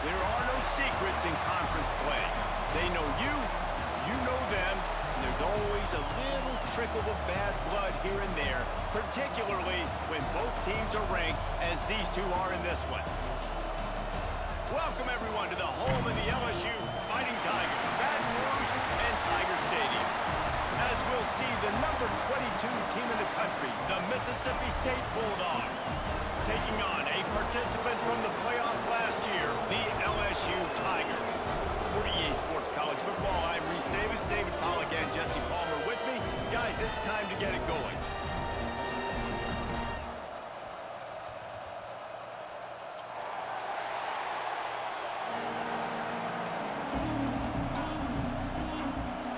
There are no secrets in conference play. They know you, you know them, and there's always a little trickle of bad blood here and there, particularly when both teams are ranked as these two are in this one. Welcome, everyone, to the home of the LSU Fighting Tigers, Baton Rouge and Tiger Stadium. As we'll see, the number 22 team in the country, the Mississippi State Bulldogs, taking on a participant from the playoff last year, the LSU Tigers. For EA Sports College Football, I'm Reese Davis, David Pollack, and Jesse Palmer with me. Guys, it's time to get it going.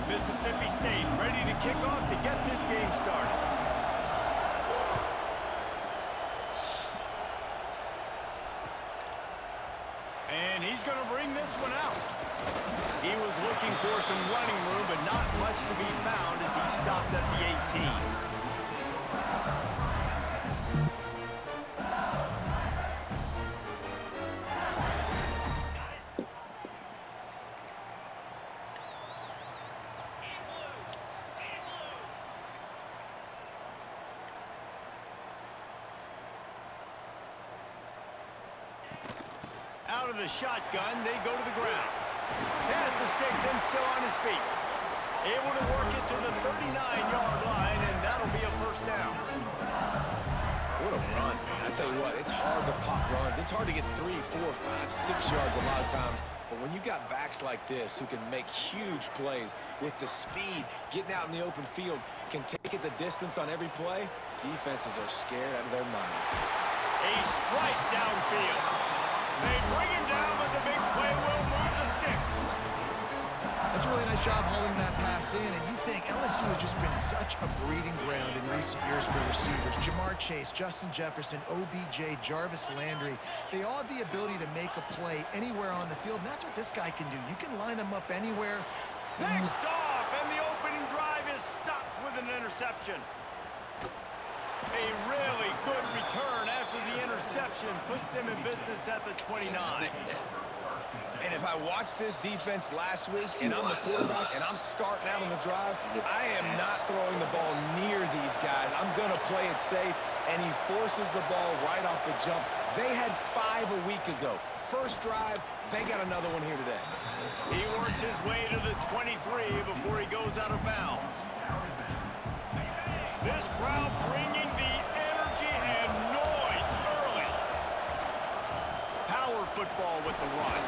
Mississippi State ready to kick off to get this game started. And he's going to bring this one out. He was looking for some running room, but not much to be found as he stopped at the 18. Out of the shotgun, they go to the ground. Pass the sticks and still on his feet. Able to work it to the 39-yard line, and that'll be a first down. What a run, man. I tell you what, it's hard to pop runs. It's hard to get 3, 4, 5, 6 yards a lot of times. But when you got backs like this who can make huge plays with the speed, getting out in the open field, can take it the distance on every play, defenses are scared out of their mind. A strike downfield. They bring him down, but the big play will move the sticks. That's a really nice job hauling that pass in, and you think LSU has just been such a breeding ground in recent years for receivers. Jamar Chase, Justin Jefferson, OBJ, Jarvis Landry, they all have the ability to make a play anywhere on the field, and that's what this guy can do. You can line him up anywhere. Picked off, and the opening drive is stopped with an interception. A really good return after the interception puts them in business at the 29. And if I watched this defense last week and I'm the quarterback and I'm starting out on the drive, I am not throwing the ball near these guys. I'm going to play it safe, and he forces the ball right off the jump. They had 5 a week ago. First drive, they got another one here today. He works his way to the 23 before he goes out of bounds. This crowd bringing the energy and noise early. Power football with the run.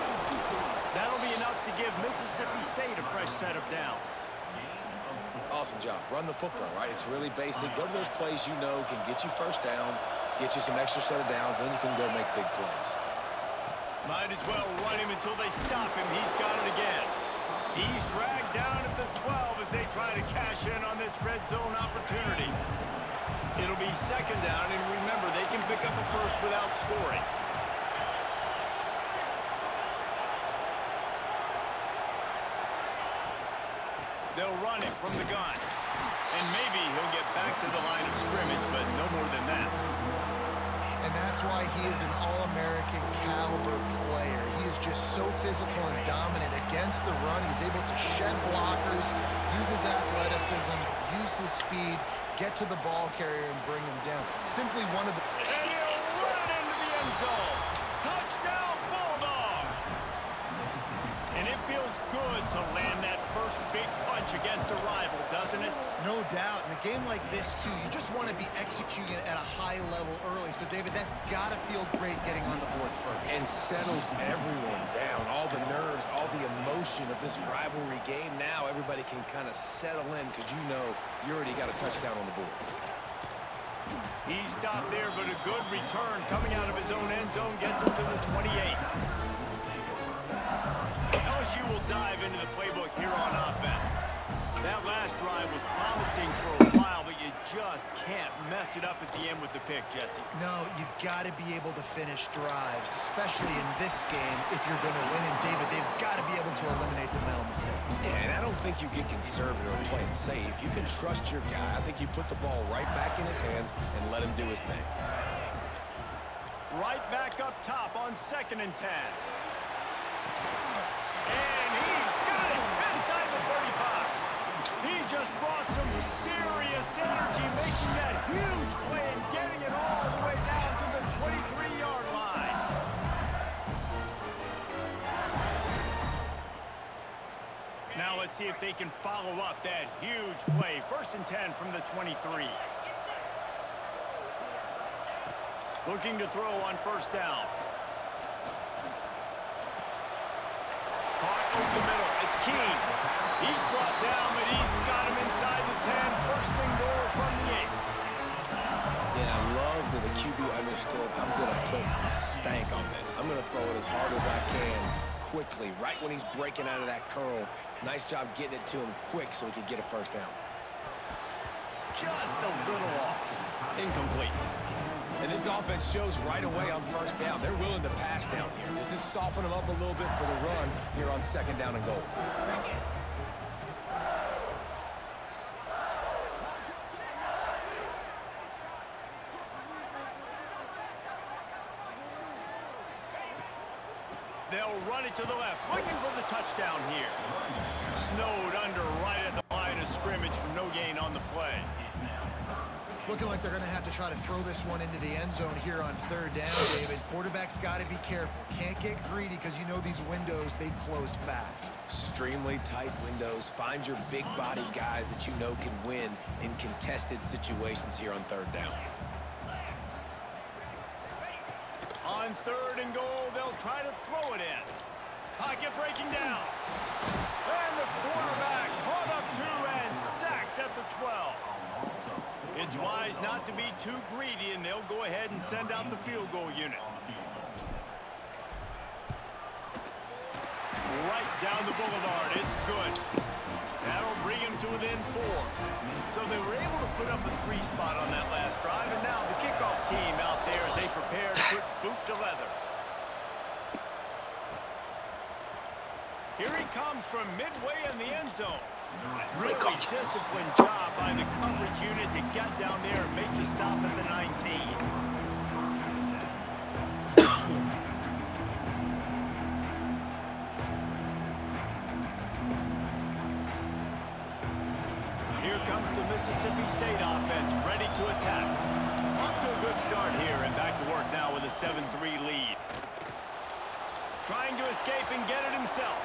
That'll be enough to give Mississippi State a fresh set of downs. Awesome job. Run the football, right? It's really basic. Go to those plays you know can get you first downs, get you some extra set of downs, then you can go make big plays. Might as well run him until they stop him. He's got it again. He's dragged down at the 12 as they try to cash in on this red zone opportunity. It'll be second down, and remember, they can pick up a first without scoring. They'll run it from the gun. And maybe he'll get back to the line of scrimmage, but no more than that. And that's why he is an All-American caliber player. He is just so physical and dominant against the run. He's able to shed blockers, use his athleticism, use his speed, get to the ball carrier and bring him down. Simply one of the... And he'll run into the end zone. Touchdown, Bulldogs! And it feels good to land that first big punch against a rival, doesn't it? No doubt. In a game like this, too, you just want to be executing at a high level early. So, David, that's got to feel great getting on the board first. And settles everyone down. All the nerves, all the emotion of this rivalry game. Now everybody can kind of settle in because you know you already got a touchdown on the board. He stopped there, but a good return coming out of his own end zone gets him to the 28. LSU will dive into the playbook here on offense. That last drive was promising for a while, but you just can't mess it up at the end with the pick, Jesse. No, you got to be able to finish drives, especially in this game if you're going to win. And, David, they've got to be able to eliminate the mental mistakes. Yeah, and I don't think you get conservative or play it safe. You can trust your guy. I think you put the ball right back in his hands and let him do his thing. Right back up top on 2nd and 10. And he's got it inside the 35. He just brought some serious energy, making that huge play and getting it all the way down to the 23-yard line. Now let's see if they can follow up that huge play. 1st and 10 from the 23. Looking to throw on 1st down. Caught over the middle. It's Keene. He's brought down, but he's got him inside the 10. 1st and goal from the 8. Yeah, I love that the QB understood I'm going to put some stank on this. I'm going to throw it as hard as I can quickly, right when he's breaking out of that curl. Nice job getting it to him quick so he could get a 1st down. Just a little off. Incomplete. And this offense shows right away on 1st down. They're willing to pass down here. Does this soften them up a little bit for the run here on 2nd down and goal? They'll run it to the left, looking for the touchdown here. Snowed under right at the line of scrimmage for no gain on the play. It's looking like they're going to have to try to throw this one into the end zone here on 3rd down, David. Quarterback's got to be careful. Can't get greedy because you know these windows, they close fast. Extremely tight windows. Find your big body guys that you know can win in contested situations here on 3rd down. On 3rd and goal, they'll try to throw it in. Pocket breaking down. And the quarterback caught up 2 and sacked at the 12. It's wise not to be too greedy, and they'll go ahead and send out the field goal unit. Right down the boulevard. It's good. That'll bring him to within 4. So they were able to put up a 3 spot on that last drive, and now the kickoff team out there as they prepare to put boot to leather. Here he comes from midway in the end zone. Really disciplined job by the coverage unit to get down there and make the stop at the 19. Here comes the Mississippi State offense, ready to attack. Off to a good start here, and back to work now with a 7-3 lead. Trying to escape and get it himself.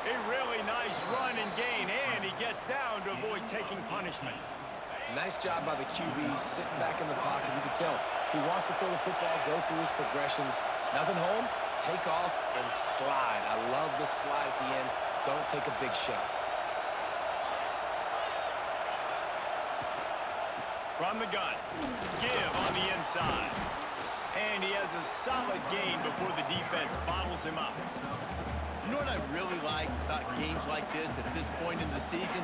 A really nice run and gain, and he gets down to avoid taking punishment. Nice job by the QB, sitting back in the pocket. You can tell he wants to throw the football, go through his progressions. Nothing home, take off and slide. I love the slide at the end. Don't take a big shot. From the gun, give on the inside. And he has a solid gain before the defense bottles him up. You know what I really like about games like this at this point in the season?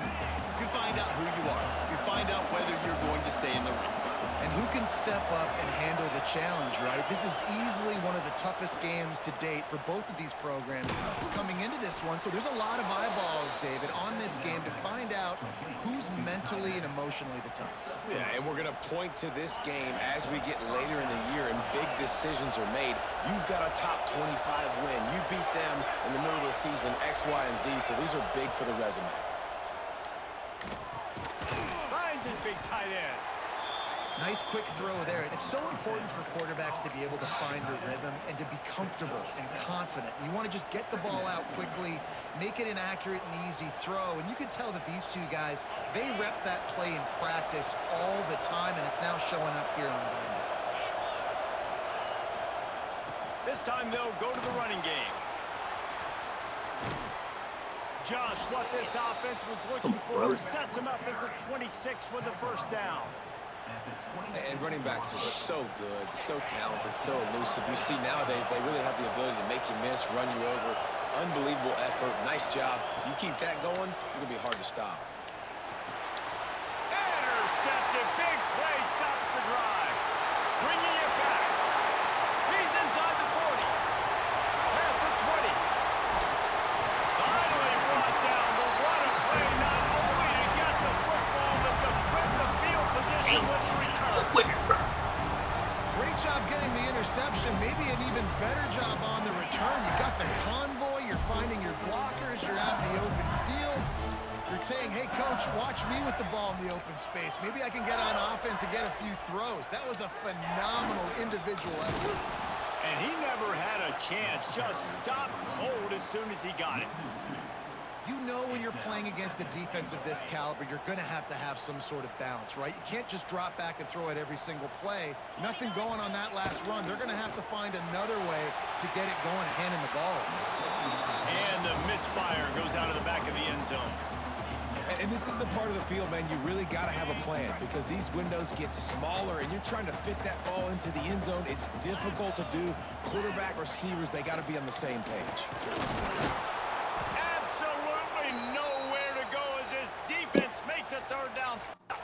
You find out who you are. You find find out whether you're going to stay in the race. And who can step up and handle the challenge, right? This is easily one of the toughest games to date for both of these programs coming into this one. So there's a lot of eyeballs, David, on this game to find out who's mentally and emotionally the toughest. Yeah, and we're going to point to this game as we get later in the year and big decisions are made. You've got a top 25 win. You beat them in the middle of the season, X, Y, and Z, so these are big for the resume. Finds his big tight end. Nice quick throw there. It's so important for quarterbacks to be able to find a rhythm and to be comfortable and confident. You want to just get the ball out quickly, make it an accurate and easy throw. And you can tell that these two guys, they rep that play in practice all the time, and it's now showing up here on game day. This time they'll go to the running game. Just what this offense was looking for. Sets him up at the 26 with the first down. And running backs are so good, so talented, so elusive. You see nowadays they really have the ability to make you miss, run you over. Unbelievable effort. Nice job. You keep that going, you're going to be hard to stop. Intercepted. Big play stops the drive. Bringing it back. He's inside the 40. Past the 20. Finally brought down, but what a play. Not only to get the football, but to put the field position with the return. Great job getting the interception. Maybe an even better job on the return. You got the convoy. You're finding your blockers. You're out in the open field. You're saying, hey, coach, watch me with the ball in the open space. Maybe I can get on offense and get a few throws. That was a phenomenal individual effort. And he never had a chance. Just stopped cold as soon as he got it. You know when you're playing against a defense of this caliber, you're going to have some sort of balance, right? You can't just drop back and throw it every single play. Nothing going on that last run. They're going to have to find another way to get it going, handing the ball. And the misfire goes out of the back of the end zone. And this is the part of the field, man, you really got to have a plan because these windows get smaller and you're trying to fit that ball into the end zone. It's difficult to do. Quarterback, receivers, they got to be on the same page. Absolutely nowhere to go as this defense makes a third down stop.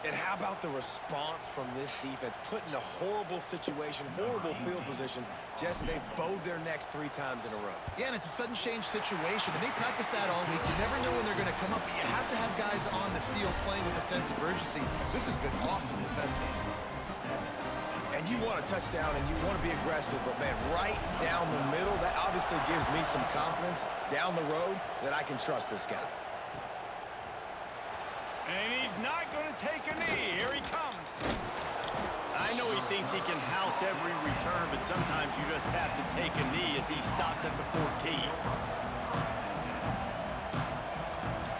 And how about the response from this defense? Put in a horrible situation, horrible field position. Jesse, they bowed their necks 3 times in a row. Yeah, and it's a sudden change situation, and they practice that all week. You never know when they're going to come up, but you have to have guys on the field playing with a sense of urgency. This has been awesome defensively. And you want a touchdown, and you want to be aggressive, but, man, right down the middle, that obviously gives me some confidence down the road that I can trust this guy. And he's not going to take a knee. Here he comes. I know he thinks he can house every return, but sometimes you just have to take a knee as he stopped at the 14.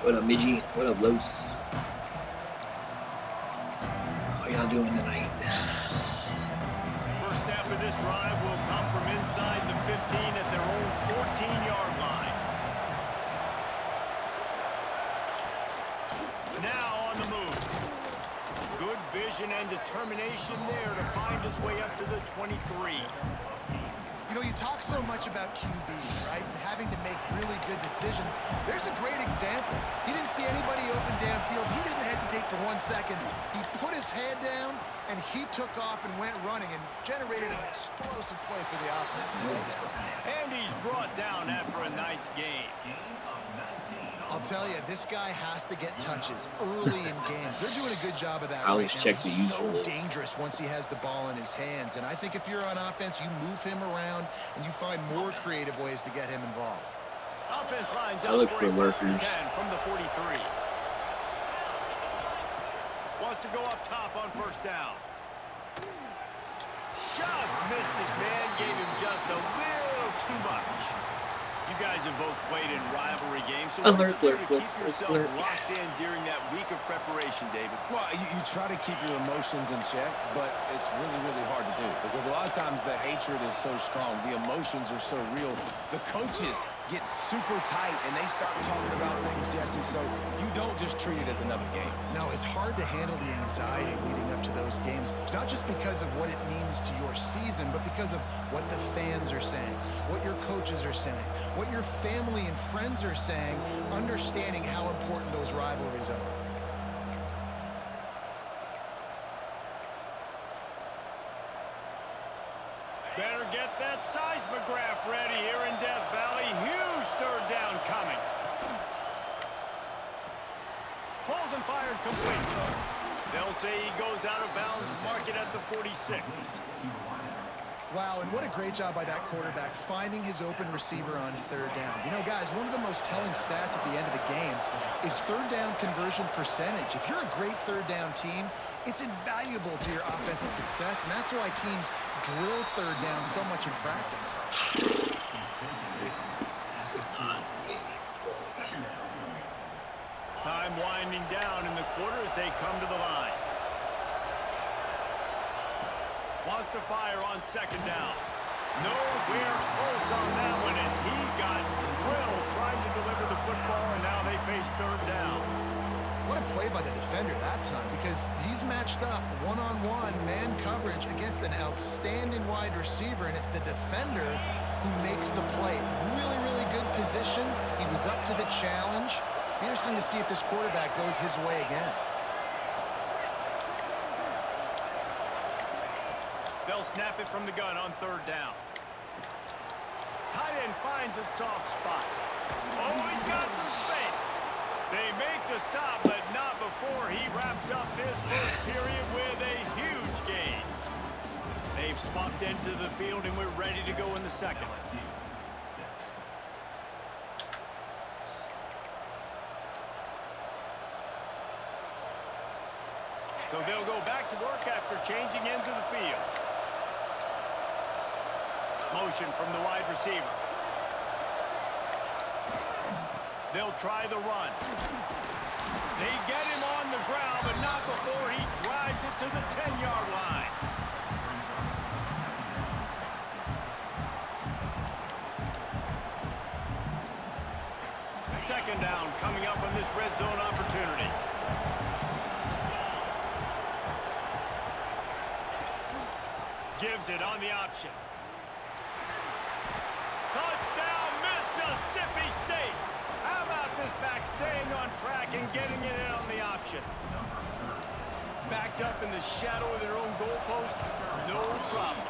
What up, Midgie? What up, Los? How y'all doing tonight? First snap of this drive will come from inside the 15 at their own 14-yard line. Now on the move. Good vision and determination there to find his way up to the 23. You know, you talk so much about QBs, right? And having to make really good decisions. There's a great example. He didn't see anybody open downfield. He didn't hesitate for 1 second. He put his head down, and he took off and went running and generated an explosive play for the offense. And he's brought down after a nice game. I'll tell you, this guy has to get touches early in games. They're doing a good job of that I always right check now. the He's so usuals. dangerous once he has the ball in his hands. And I think if you're on offense, you move him around and you find more creative ways to get him involved. Offense lines I up look for for a first and lurkers. 10 from the 43. Wants to go up top on first down. Just missed his man, gave him just a little too much. You guys have both played in rivalry games, so what do you do to keep yourself locked in during that week of preparation, David? Well, you try to keep your emotions in check, but it's really, really hard to do because a lot of times the hatred is so strong. The emotions are so real. The coaches get super tight, and they start talking about things, Jesse, so you don't just treat it as another game. No, it's hard to handle the anxiety leading up to those games, not just because of what it means to your season, but because of what the fans are saying, what your coaches are saying, what your family and friends are saying, understanding how important those rivalries are. get that seismograph ready here in Death Valley. Huge third down coming. Pulls and fired complete. They'll say he goes out of bounds, mark it at the 46. Wow, and what a great job by that quarterback finding his open receiver on third down. You know, guys, one of the most telling stats at the end of the game is third down conversion percentage. If you're a great third down team, it's invaluable to your offensive success, and that's why teams drill third down so much in practice. Time winding down in the quarter as they come to the line. Wants to fire on second down. Nowhere close on that one as he got drilled trying to deliver the football, and now they face third down. What a play by the defender that time, because he's matched up one-on-one man coverage against an outstanding wide receiver, and it's the defender who makes the play. Really, really good position. He was up to the challenge. Be interesting to see if this quarterback goes his way again. They'll snap it from the gun on third down. Tight end finds a soft spot. Oh, he's got some space. They make the stop, but not before he wraps up this first period with a huge gain. They've swapped into the field, and we're ready to go in the second. So they'll go back to work after changing into the field. Motion from the wide receiver. They'll try the run. They get him on the ground, but not before he drives it to the 10-yard line. Second down coming up on this red zone opportunity. Gives it on the option. Touchdown, Mississippi State. How about this back staying on track and getting it in on the option? Backed up in the shadow of their own goalpost, no problem.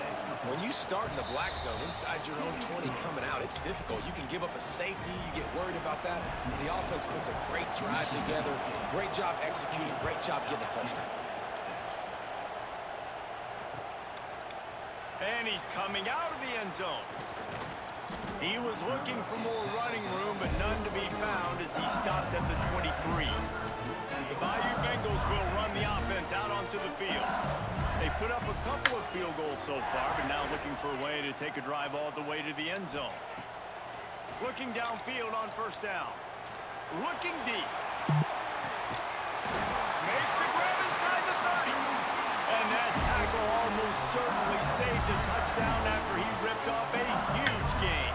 When you start in the black zone inside your own 20 coming out, it's difficult. You can give up a safety. You get worried about that. The offense puts a great drive together. Great job executing. Great job getting a touchdown. And he's coming out of the end zone. He was looking for more running room, but none to be found as he stopped at the 23. The Bayou Bengals will run the offense out onto the field. They've put up a couple of field goals so far, but now looking for a way to take a drive all the way to the end zone. Looking downfield on first down. Looking deep. Makes the grab inside the 30. And that tackle almost certainly saved a touchdown after he ripped off a huge gain.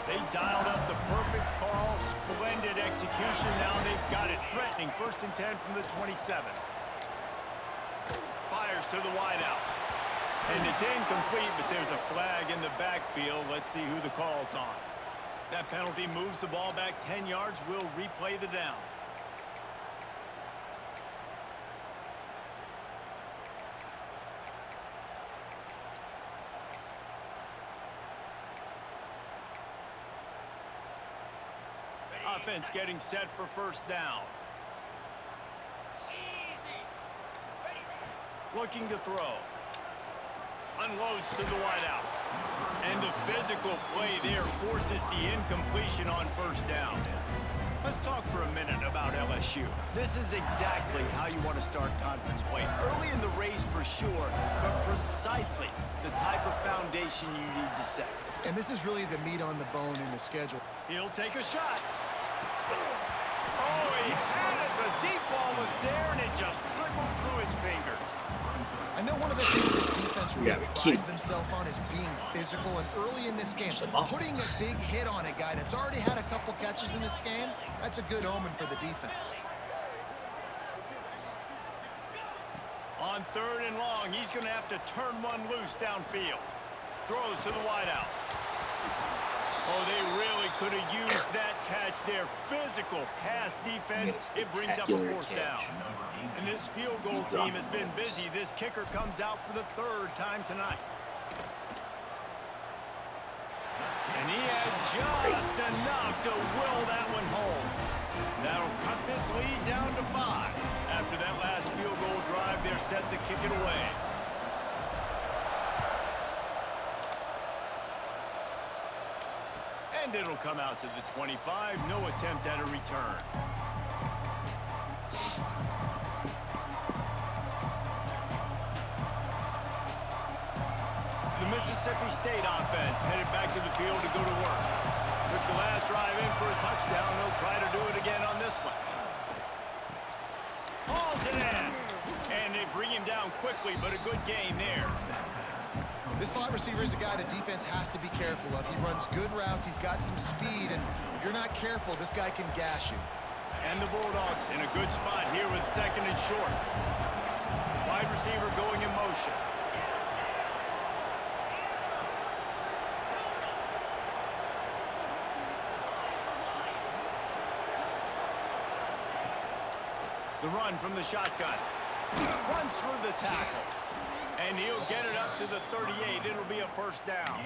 They dialed up the perfect call, splendid execution. Now they've got it threatening. 1st and 10 from the 27. Fires to the wideout. And it's incomplete, but there's a flag in the backfield. Let's see who the call's on. That penalty moves the ball back 10 yards. We'll replay the down. Offense getting set for first down. Looking to throw. Unloads to the wideout. And the physical play there forces the incompletion on first down. Let's talk for a minute about LSU. This is exactly how you want to start conference play. Early in the race for sure, but precisely the type of foundation you need to set. And this is really the meat on the bone in the schedule. He'll take a shot. Oh, he had it. The deep ball was there, and it just trickled through his fingers. I know one of the things this defense really prides themselves on is being physical, and early in this game, putting a big hit on a guy that's already had a couple catches in this game, that's a good omen for the defense. On 3rd and long, he's going to have to turn one loose downfield. Throws to the wideout. Oh, they really could have used that catch there. Physical pass defense. It brings up a 4th down. And this field goal team has been busy. This kicker comes out for the 3rd time tonight. And he had just enough to will that one home. That'll cut this lead down to 5. After that last field goal drive, they're set to kick it away. And it'll come out to the 25. No attempt at a return. The Mississippi State offense headed back to the field to go to work. Took the last drive in for a touchdown. They'll try to do it again on this one. Hauls it in. And they bring him down quickly, but a good gain there. This slot receiver is a guy the defense has to be careful of. He runs good routes. He's got some speed, and if you're not careful, this guy can gash you. And the Bulldogs in a good spot here with 2nd and short. Wide receiver going in motion. The run from the shotgun. Runs through the tackle. And he'll get it up to the 38. It'll be a first down.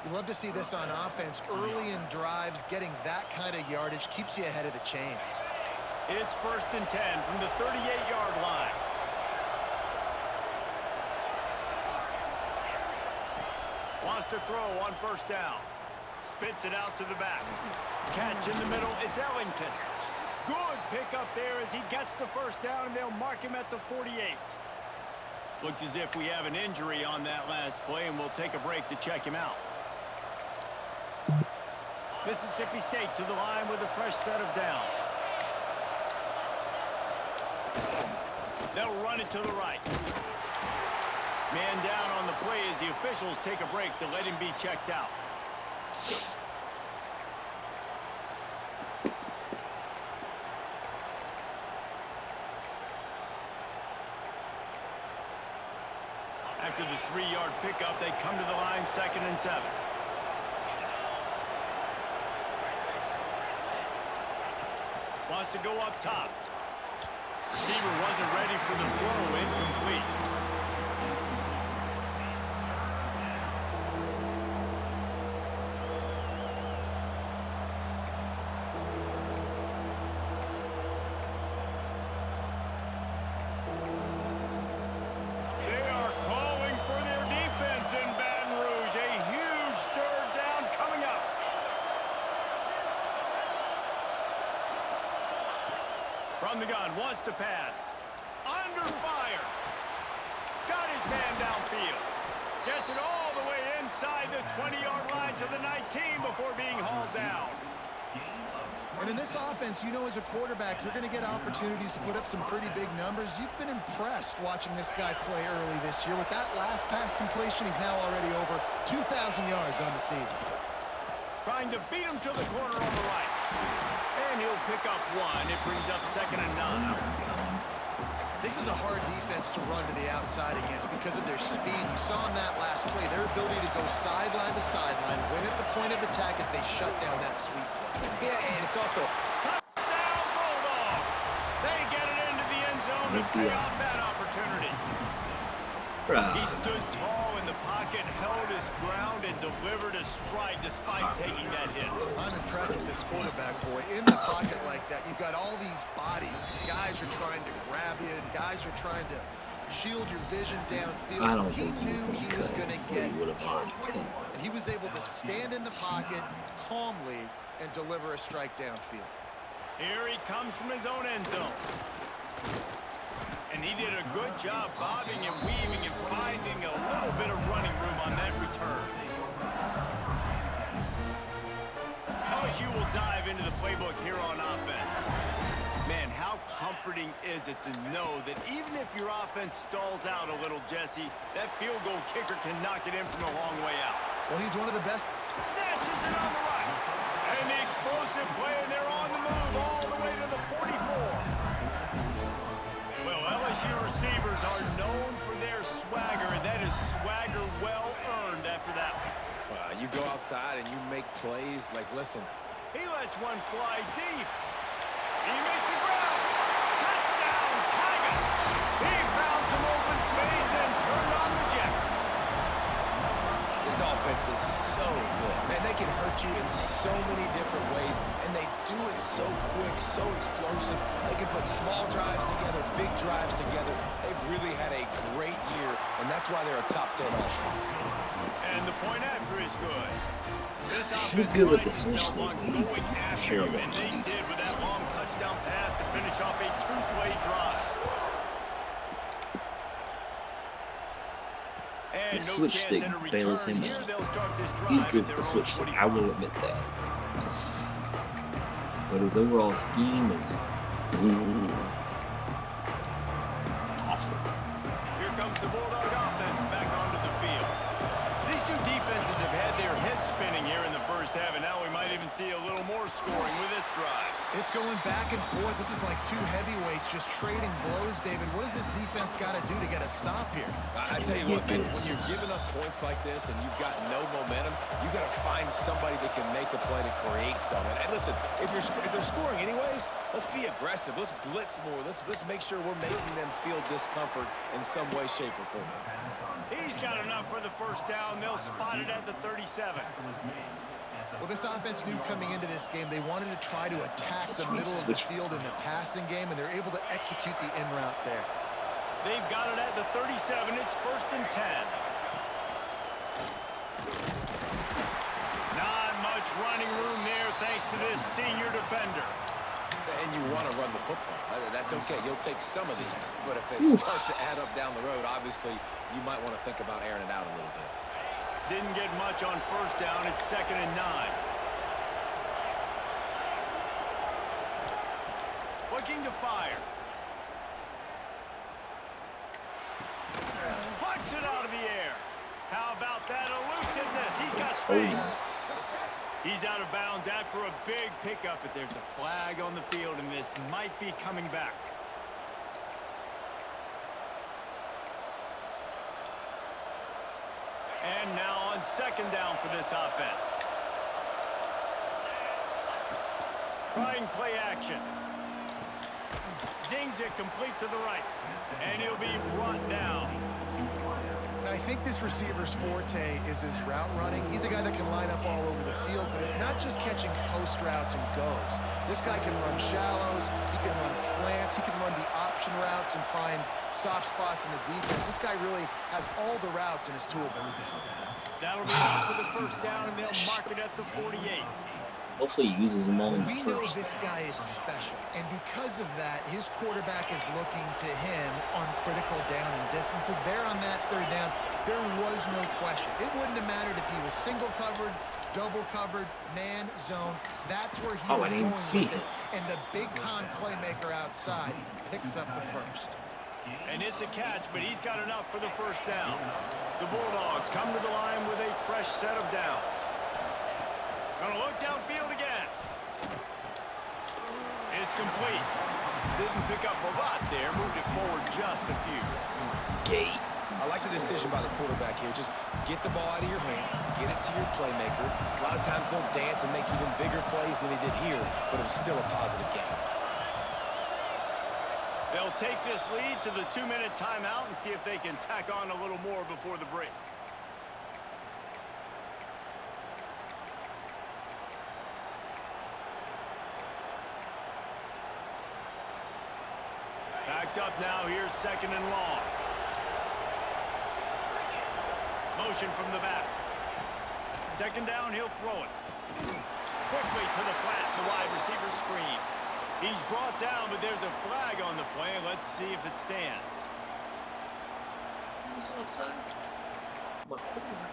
You love to see this on offense. Early in drives, getting that kind of yardage keeps you ahead of the chains. It's 1st and 10 from the 38-yard line. Wants to throw on 1st down. Spits it out to the back. Catch in the middle. It's Ellington. Good pick up there as he gets the 1st down, and they'll mark him at the 48. Looks as if we have an injury on that last play, and we'll take a break to check him out. Mississippi State to the line with a fresh set of downs. They'll run it to the right. Man down on the play as the officials take a break to let him be checked out. After the 3-yard pickup, they come to the line 2nd and 7. Wants to go up top. Receiver wasn't ready for the throw. Incomplete. From the gun, wants to pass. Under fire. Got his man downfield. Gets it all the way inside the 20-yard line to the 19 before being hauled down. And in this offense, you know as a quarterback, you're going to get opportunities to put up some pretty big numbers. You've been impressed watching this guy play early this year. With that last pass completion, he's now already over 2,000 yards on the season. Trying to beat him to the corner on the right. And he'll pick up 1. It brings up 2nd and 9. This is a hard defense to run to the outside against because of their speed. You saw in that last play their ability to go sideline to sideline, win at the point of attack as they shut down that sweep play. Yeah, and it's also... Touchdown Bulldogs! They get it into the end zone to pay off that opportunity. He stood tall in the pocket, held his ground, and delivered a strike despite taking that hit. I'm impressed with this quarterback, boy. In the pocket like that, you've got all these bodies. Guys are trying to grab you, and guys are trying to shield your vision downfield. He knew he was going to get hit, and he was able to stand in the pocket calmly and deliver a strike downfield. Here he comes from his own end zone. And he did a good job bobbing and weaving and finding a little bit of running room on that return. LSU will dive into the playbook here on offense. Man, how comforting is it to know that even if your offense stalls out a little, Jesse, that field goal kicker can knock it in from a long way out. Well, he's one of the best. Snatches it on the right. And the explosive play, and they're on the move all the way to the 44. Well, LSU receivers are known for their swagger, and that is swagger well earned after that one. You go outside and you make plays like, listen. He lets one fly deep. He makes it ground. Touchdown, Tigers. He found some open space and turned on the Jets. This offense defense is so good. Man, they can hurt you in so many different ways, and they do it so quick, so explosive. They can put small drives together, big drives together. They've really had a great year, and that's why they're a top 10 offense. And the point after is good. He's good with the switch, though. He's terrible. And they did with that long touchdown pass to finish off a two-play drive. The switch stick bails him out. He's good with the switch stick, I will admit that. But his overall scheme is awful. Here comes the Bulldog offense back onto the field. These two defenses have had their heads spinning here in the first half, and now we might even see a little more scoring with this drive. It's going back and forth. This is like two heavyweights just trading blows, David. What does this defense got to do to get a stop here? I tell you what, man, when you're giving up points like this and you've got no momentum, you got to find somebody that can make a play to create something. And listen, if they're scoring anyways, let's be aggressive. Let's blitz more. Let's make sure we're making them feel discomfort in some way, shape, or form. He's got enough for the first down. They'll spot it at the 37. Well, this offense knew coming into this game they wanted to try to attack the middle of the field in the passing game, and they're able to execute the in route there. They've got it at the 37. It's 1st and 10. Not much running room there thanks to this senior defender. And you want to run the football. That's okay. You'll take some of these. But if they start to add up down the road, obviously you might want to think about airing it out a little bit. Didn't get much on first down. It's 2nd and 9. Looking to fire. Punch it out of the air. How about that elusiveness? He's got space. He's out of bounds after a big pickup, but there's a flag on the field, and this might be coming back. And now on 2nd down for this offense. Trying play action. Zings it complete to the right. And he'll be brought down. I think this receiver's forte is his route running. He's a guy that can line up all over the field, but it's not just catching post routes and goes. This guy can run shallows, he can run slants, he can run the option routes and find soft spots in the defense. This guy really has all the routes in his toolbox. That'll be enough for the first down, and they'll mark it at the 48. Hopefully he uses them all in the We know first. this guy is special, and because of that, his quarterback is looking to him on critical down and distances. There on that 3rd down, there was no question. It wouldn't have mattered if he was single covered, double covered, man, zone. That's where he was going with it. And the big-time playmaker outside picks up the first. And it's a catch, but he's got enough for the first down. The Bulldogs come to the line with a fresh set of downs. Gonna look downfield again. It's complete. Didn't pick up a lot there. Moved it forward just a few. Gate. I like the decision by the quarterback here. Just get the ball out of your hands, get it to your playmaker. A lot of times he'll dance and make even bigger plays than he did here, but it was still a positive game. They'll take this lead to the 2-minute timeout and see if they can tack on a little more before the break. Backed up now. Here's 2nd and long. Motion from the back. 2nd down, he'll throw it. Quickly to the flat, the wide receiver screen. He's brought down, but there's a flag on the play. Let's see if it stands. Who's offsides? What corner?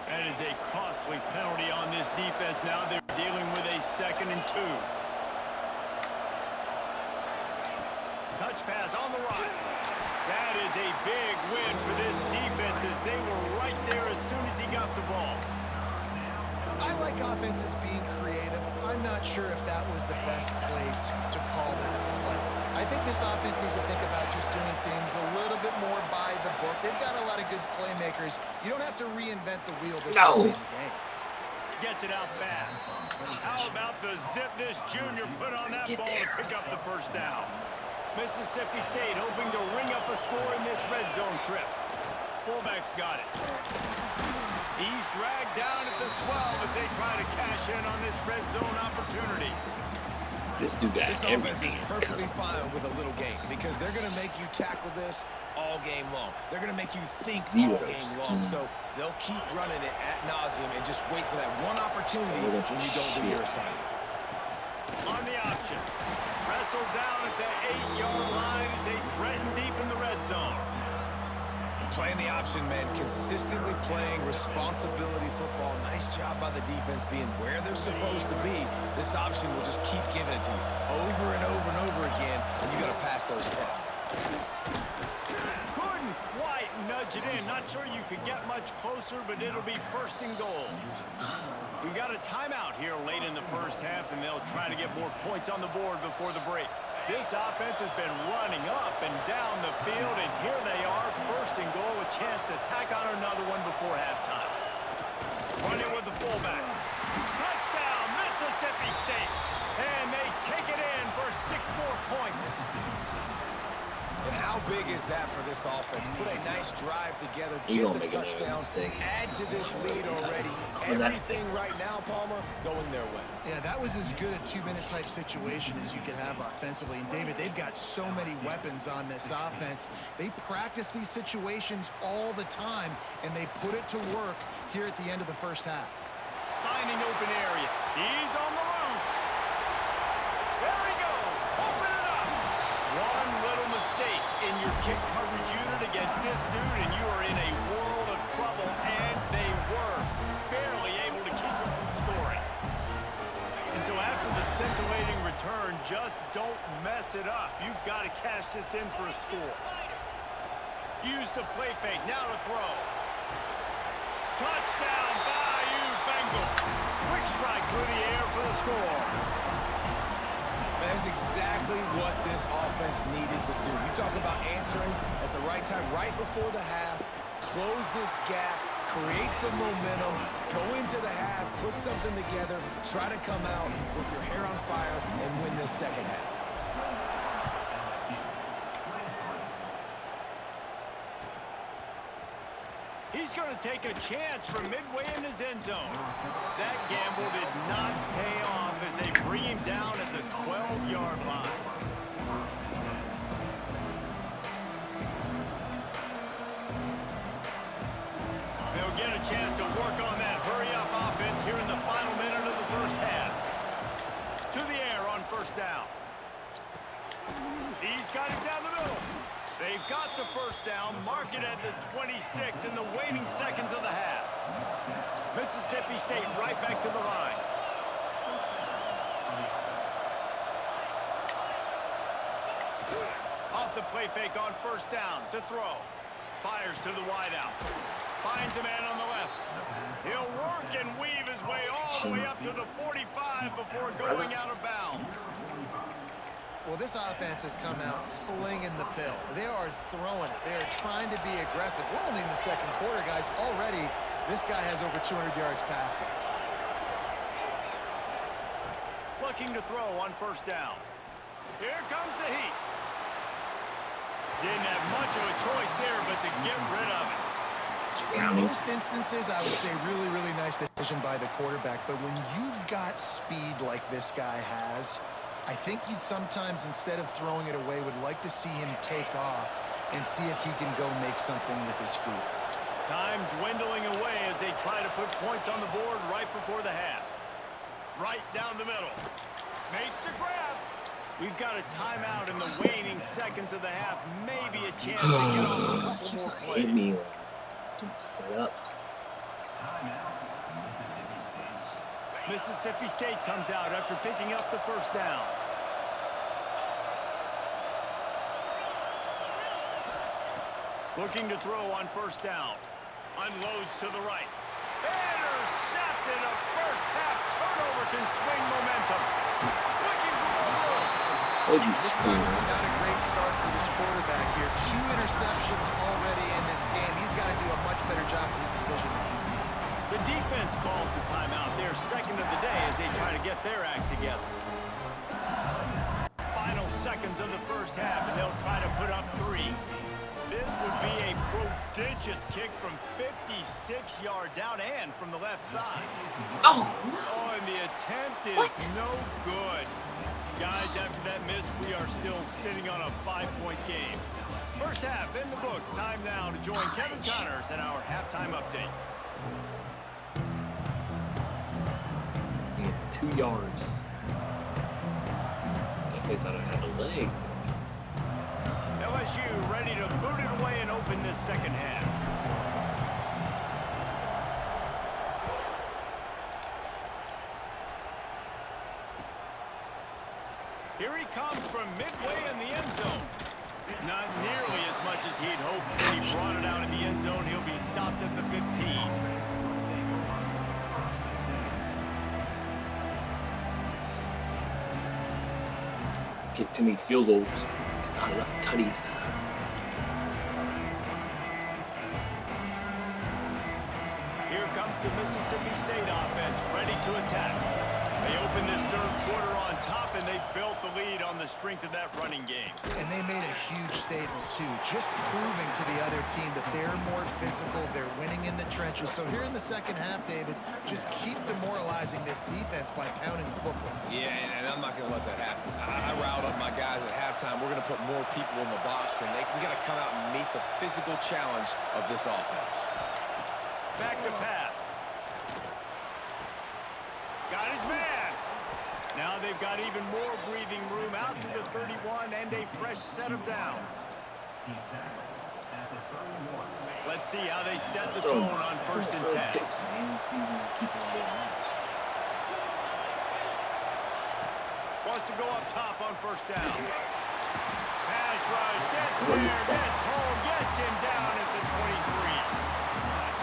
That is a costly penalty on this defense. Now they're dealing with a 2nd and 2. Touch pass on the right. That is a big win for this defense as they were right there as soon as he got the ball. I like offenses being creative. I'm not sure if that was the best place to call that play. I think this offense needs to think about just doing things a little bit more by the book. They've got a lot of good playmakers. You don't have to reinvent the wheel this early in the game. Gets it out fast. How about the zip this junior put on that ball to pick up the first down? Mississippi State hoping to ring up a score in this red zone trip. Fullback's got it. He's dragged down at the 12 as they try to cash in on this red zone opportunity. This dude got This offense everything is as perfectly custom. fine with a little game because they're going to make you tackle this all game long. They're going to make you think all game long. So they'll keep running it ad nauseum and just wait for that one opportunity when you don't do your assignment. On the option. Wrestled down at the 8-yard line as they threaten deep in the red zone. Playing the option, man, consistently playing responsibility football. Nice job by the defense being where they're supposed to be. This option will just keep giving it to you over and over and over again, and you got to pass those tests. Couldn't quite nudge it in. Not sure you could get much closer, but it'll be first and goal. We got a timeout here late in the first half, and they'll try to get more points on the board before the break. This offense has been running up and down the field, and here they are, first and goal, a chance to tack on another one before halftime. Running with the fullback. Touchdown, Mississippi State. And they take it in for 6 more points. And how big is that for this offense? Put a nice drive together, You get gonna the make another touchdown, mistake. add to this lead already. Everything right now, Palmer, going their way. Yeah, that was as good a 2-minute type situation as you could have offensively. And David, they've got so many weapons on this offense. They practice these situations all the time, and they put it to work here at the end of the first half. Finding open area. He's on the loose. There he goes. Open it up. One little mistake in your kick coverage unit against this dude, and you are in a world of trouble, and they were barely able to keep him from scoring. And so after the scintillating return, just don't mess it up. You've got to cash this in for a score. Use the play fake. Now to throw. Touchdown, Bayou Bengals. Quick strike through the air for the score. That is exactly what this offense needed to do. You talk about answering at the right time, right before the half, close this gap, create some momentum, go into the half, put something together, try to come out with your hair on fire and win this second half. He's going to take a chance from midway in his end zone. That gamble did not pay off as they bring him down at the 12-yard line. They'll get a chance to work on that hurry-up offense here in the final minute of the first half. To the air on first down. He's got it down the middle. They've got the first down, mark it at the 26 in the waning seconds of the half. Mississippi State right back to the line. Off the play fake on first down to throw. Fires to the wideout. Finds a man on the left. He'll work and weave his way all the way up to the 45 before going out of bounds. Well, this offense has come out slinging the pill. They are throwing it. They are trying to be aggressive. We're only in the second quarter, guys. Already, this guy has over 200 yards passing. Looking to throw on first down. Here comes the heat. Didn't have much of a choice there, but to get rid of it. In most instances, I would say really, really nice decision by the quarterback. But when you've got speed like this guy has, I think you'd sometimes, instead of throwing it away, would like to see him take off and see if he can go make something with his feet. Time dwindling away as they try to put points on the board right before the half. Right down the middle. Makes the grab. We've got a timeout in the waning seconds of the half. Maybe a chance to get off a couple more plays. Set up. Mississippi State comes out after picking up the first down. Looking to throw on first down. Unloads to the right. Intercepted. A first half turnover can swing momentum. Looking for a goal. This is obviously not a great start for this quarterback here. 2 interceptions already in this game. He's got to do a much better job with his decision making. The defense calls the timeout. Their second of the day as they try to get their act together. Final seconds of the first half, and put up 3. This would be a prodigious kick from 56 yards out and from the left side. Oh, Oh, and the attempt is no good. Guys, after that miss, we are still sitting on a 5-point game. First half in the books. Time now to join Kevin Connors in our halftime update. he had 2 yards. Definitely thought I had a leg. LSU ready to boot it away and open this second half. Here he comes from midway in the end zone. Not nearly as much as he'd hoped. When he brought it out in the end zone, he'll be stopped at the 15. Get too many field goals. Not enough tutties. Here comes the Mississippi State offense, ready to attack. They open this third quarter on top, and they built the lead on the strength of that running game. And they made a huge statement, too, just proving to the other team that they're more physical, they're winning in the trenches. So here in the second half, David, just keep demoralizing this defense by pounding the football. Yeah, and I'm not going to let that happen. I riled up my guys at halftime. We're going to put more people in the box, and we got to come out and meet the physical challenge of this offense. Back to pass. Got his man. Now they've got even more breathing room out to the 31 and a fresh set of downs. Let's see how they set the tone on 1st and 10. Wants to go up top on 1st down. Pass rush, gets there, gets home, gets him down at the 23.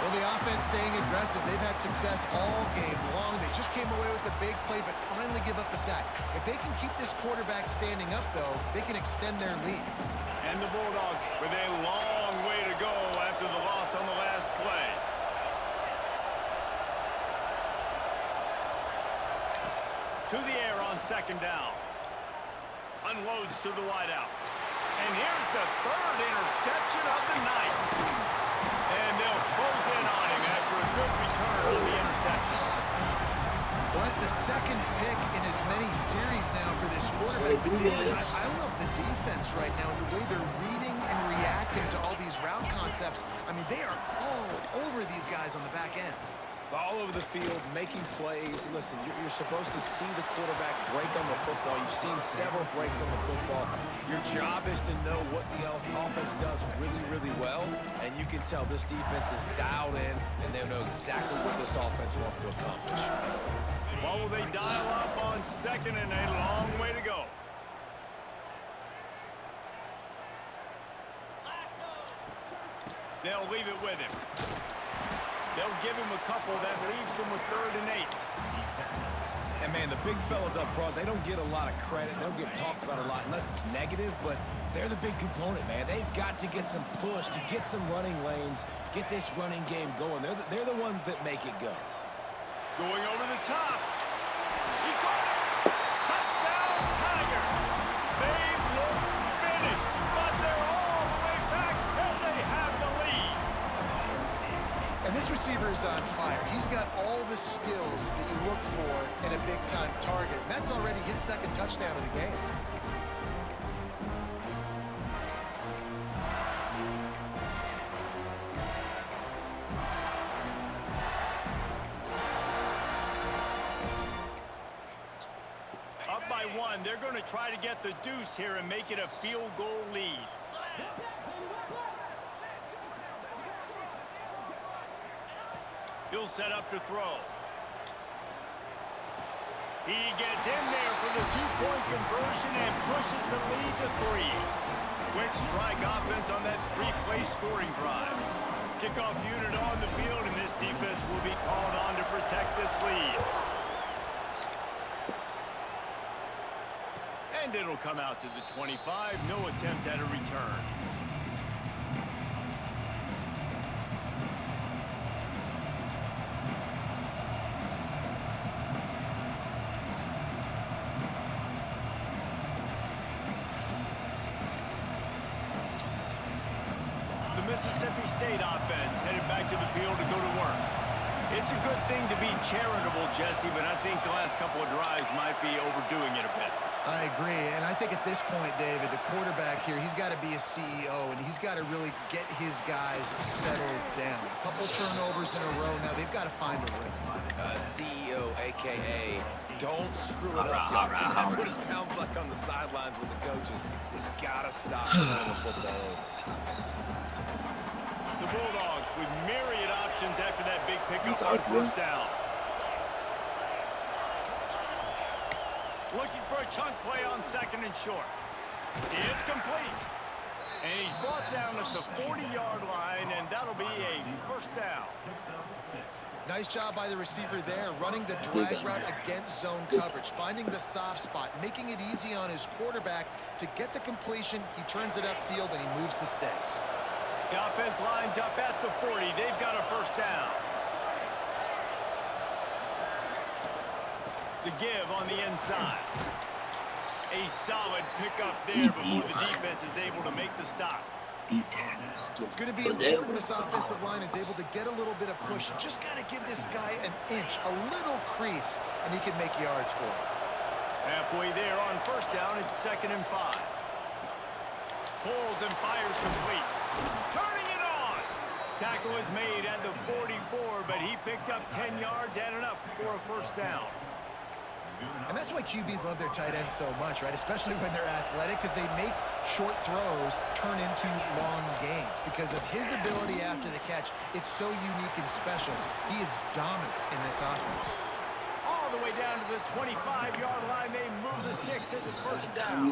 Well, the offense staying aggressive. They've had success all game long. They just came away with a big play, but finally give up the sack. If they can keep this quarterback standing up, though, they can extend their lead. And the Bulldogs with a long way to go after the loss on the last play. To the air on 2nd down. Unloads to the wideout. And here's the 3rd interception of the night. And they'll close in on him after a good return on the interception. Well, that's the 2nd pick in as many series now for this quarterback. But David, I love the defense right now, the way they're reading and reacting to all these route concepts. I mean, they are all over these guys on the back end. All over the field, making plays. Listen, you're supposed to see the quarterback break on the football. You've seen several breaks on the football. Your job is to know what the offense does really, really well, and you can tell this defense is dialed in, and they know exactly what this offense wants to accomplish. What will they dial up on 2nd and a long way to go? They'll leave it with him. They'll give him a couple. That leaves him with 3rd and 8. And, man, the big fellas up front, they don't get a lot of credit. They don't get talked about a lot unless it's negative, but they're the big component, man. They've got to get some push, to get some running lanes, get this running game going. They're the ones that make it go. Going over the top. He caught it. Touchdown, Tigers. They look finished, but they're all the way back, and they have the lead. And this receiver is on fire. He's got all the skills that you look for in a big-time target. And that's already his 2nd touchdown of the game. Up by 1. They're going to try to get the deuce here and make it a field goal lead. He'll set up to throw. He gets in there for the 2-point conversion and pushes the lead to 3. Quick strike offense on that 3-play scoring drive. Kickoff unit on the field, and this defense will be called on to protect this lead. And it'll come out to the 25. No attempt at a return. the Mississippi State offense headed back to the field to go to work. It's a good thing to be charitable, Jesse, but I think the last couple of drives might be overdoing it a bit. I agree, and I think at this point, David, the quarterback here, he's got to be a CEO, and he's got to really get his guys settled down. A couple turnovers in a row now. They've got to find a rhythm. CEO, a.k.a. don't screw it up, young man. That's what it sounds like on the sidelines with the coaches. You got to stop throwing the football over. The Bulldogs with myriad options after that big pickup on first down. Looking for a chunk play on second and short. It's complete. And he's brought down at the 40-yard line, and that'll be a first down. Nice job by the receiver there, running the drag route against zone coverage, finding the soft spot, making it easy on his quarterback to get the completion. He turns it upfield, and he moves the sticks. The offense lines up at the 40. They've got a first down. The give on the inside. A solid pickup there before the defense is able to make the stop. It's going to be important this offensive line is able to get a little bit of push. Just got to give this guy an inch, a little crease, and he can make yards for it. Halfway there on first down, it's 2nd and 5. Pulls and fires complete. Turning it on. Tackle is made at the 44, but he picked up 10 yards and enough for a first down. And that's why QBs love their tight ends so much, right? Especially when they're athletic, because they make short throws turn into long gains. Because of his ability after the catch, it's so unique and special. He is dominant in this offense. All the way down to the 25-yard line, they move the sticks at the first down.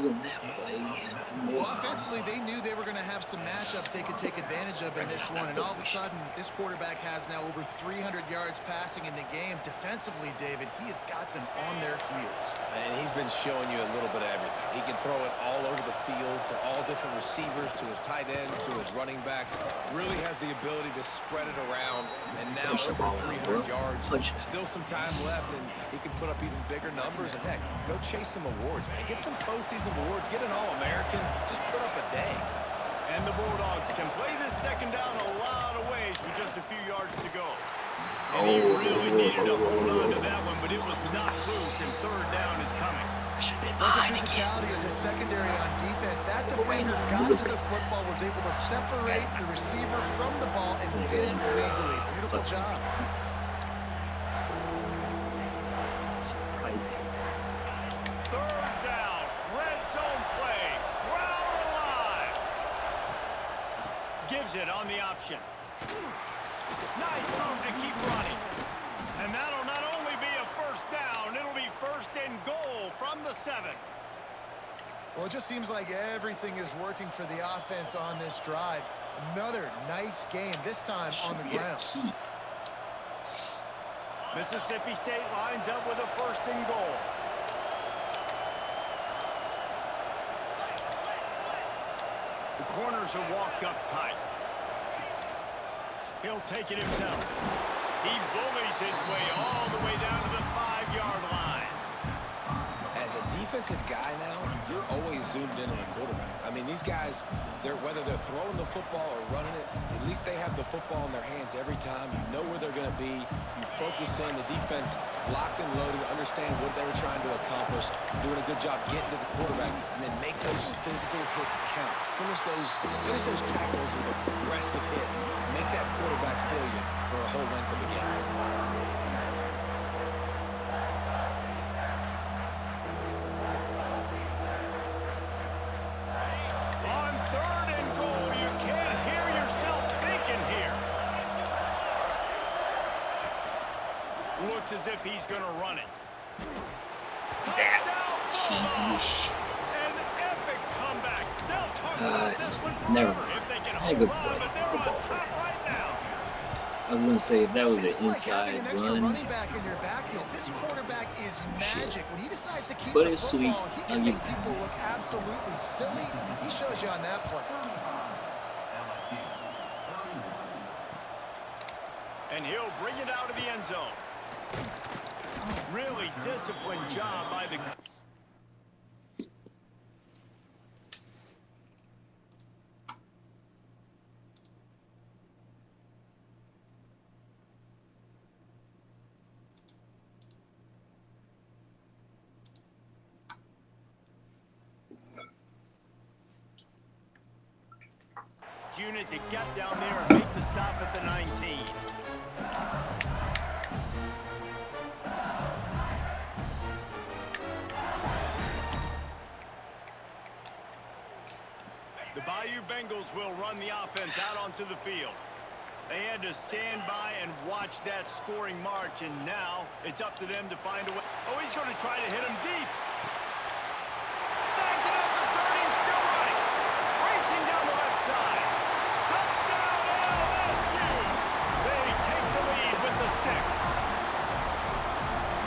Well, offensively, they knew they were going to have some matchups they could take advantage of in this one. And all of a sudden, this quarterback has now over 300 yards passing in the game. Defensively, David, he has got them on their heels. And he's been showing you a little bit of everything. He can throw it all over the field to all different receivers, to his tight ends, to his running backs. Really has the ability to spread it around. And now over 300 yards. Still some time left, and he can put up even bigger numbers. And, heck, go chase some awards, man. Get some postseason awards. Get an All-American. Just put up a day. And the Bulldogs can play this second down a lot of ways with just a few yards to go. And he really needed to hold on to that one, but it was not loose, and third down is coming. The physicality of the secondary on defense, that defender got to the football, was able to separate the receiver from the ball, and did it legally. Beautiful job. Surprising. Third down, red zone play, crowd alive. Gives it on the option. Nice move to keep running. And that'll not only be a first down, it'll be 1st and goal from the 7. Well, it just seems like everything is working for the offense on this drive. Another nice game, this time on the ground. Mississippi State lines up with a 1st and goal. The corners are walked up tight. He'll take it himself. He bullies his way all the way down to the 5-yard line. As a defensive guy now, you're always zoomed in on the quarterback. I mean, these guys, whether they're throwing the football or running it, at least they have the football in their hands every time. You know where they're going to be. You focus in. The defense locked and loaded, understand what they were trying to accomplish, doing a good job getting to the quarterback, and then make those physical hits count. Finish those tackles with aggressive hits. Make that quarterback feel you for a whole length of a game. Looks as if he's going to run it. That was cheesy shit. An epic comeback. They'll talk about this one never forever mind. if they can Hey, hold good on, play. but they're on top right now. I was gonna say if that was This an is like having inside an extra run, running back in your backfield. This quarterback is magic. When he decides to keep but the it's football, sweet. he I'll can give make it to people look absolutely silly. He shows you on that play. And he'll bring it out of the end zone. Really disciplined job by the... unit to get down there and make the stop at the 19. The Bayou Bengals will run the offense out onto the field. They had to stand by and watch that scoring march, and now it's up to them to find a way. Oh, he's going to try to hit him deep. Snags it at the 30, still running. Racing down the left side. Touchdown, LSU. They take the lead with the 6.